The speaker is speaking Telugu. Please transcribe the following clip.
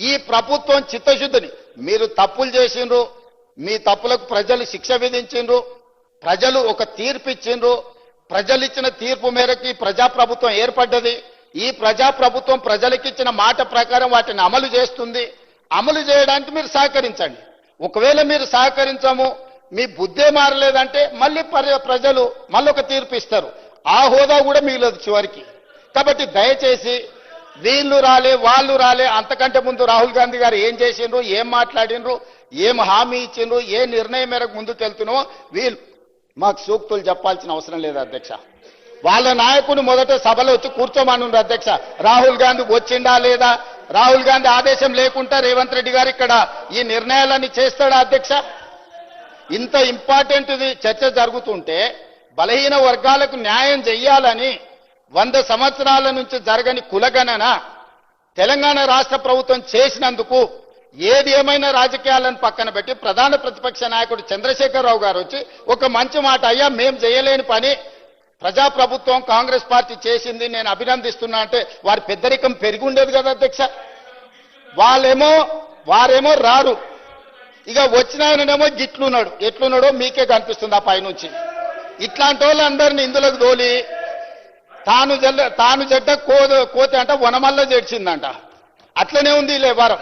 ఈ ప్రభుత్వం చిత్తశుద్ధిని మీరు తప్పులు చేసిండ్రు, మీ తప్పులకు ప్రజలు శిక్ష విధించిండ్రు, ప్రజలు ఒక తీర్పు ఇచ్చిండ్రు, ప్రజలు ఇచ్చిన తీర్పు మేరకు ప్రజాప్రభుత్వం ఏర్పడ్డది. ఈ ప్రజాప్రభుత్వం ప్రజలకు ఇచ్చిన మాట ప్రకారం వాటిని అమలు చేస్తుంది. అమలు చేయడానికి మీరు సహకరించండి. ఒకవేళ మీరు సహకరించము, మీ బుద్ధే మారలేదంటే మళ్ళీ ప్రజలు మళ్ళొక తీర్పు ఇస్తారు. ఆ హోదా కూడా మిగిలదు చివరికి. కాబట్టి దయచేసి వీళ్ళు రాలే వాళ్ళు రాలే, అంతకంటే ముందు రాహుల్ గాంధీ గారు ఏం చేసిండ్రు, ఏం మాట్లాడిండ్రు, ఏం హామీ ఇచ్చిండ్రు, ఏ నిర్ణయం మేరకు ముందుకు వెళ్తున్నామో వీళ్ళు మాకు సూక్తులు చెప్పాల్సిన అవసరం లేదు అధ్యక్ష. వాళ్ళ నాయకుడు మొదట సభలో వచ్చి కూర్చోమనుండ్రు అధ్యక్ష. రాహుల్ గాంధీ వచ్చిండా లేదా, రాహుల్ గాంధీ ఆదేశం లేకుండా రేవంత్ రెడ్డి గారు ఇక్కడ ఈ నిర్ణయాలన్నీ చేస్తాడా అధ్యక్ష? ఇంత ఇంపార్టెంట్ చర్చ జరుగుతుంటే బలహీన వర్గాలకు న్యాయం చెయ్యాలని 100 సంవత్సరాల నుంచి జరగని కులగణన తెలంగాణ రాష్ట్ర ప్రభుత్వం చేసినందుకు ఏది ఏమైనా రాజకీయాలను పక్కన పెట్టి ప్రధాన ప్రతిపక్ష నాయకుడు చంద్రశేఖరరావు గారు వచ్చి ఒక మంచి మాట, అయ్యా మేం చేయలేని పని ప్రజాప్రభుత్వం కాంగ్రెస్ పార్టీ చేసింది, నేను అభినందిస్తున్నా అంటే వారి పెద్దరికం పెరిగి ఉండేది కదా అధ్యక్ష. వారేమో రారు, ఇక వచ్చిన ఆయననేమో గిట్లున్నాడు, ఎట్లున్నాడో మీకే కనిపిస్తుంది ఆ పైనుంచి. ఇట్లాంటి వాళ్ళందరినీ ఇందులోకి దోలి తాను జడ్డ కోతి అంట వనమల్ల జడ్చిందంట. అట్లనే ఉంది ఈ వ్యవహారం.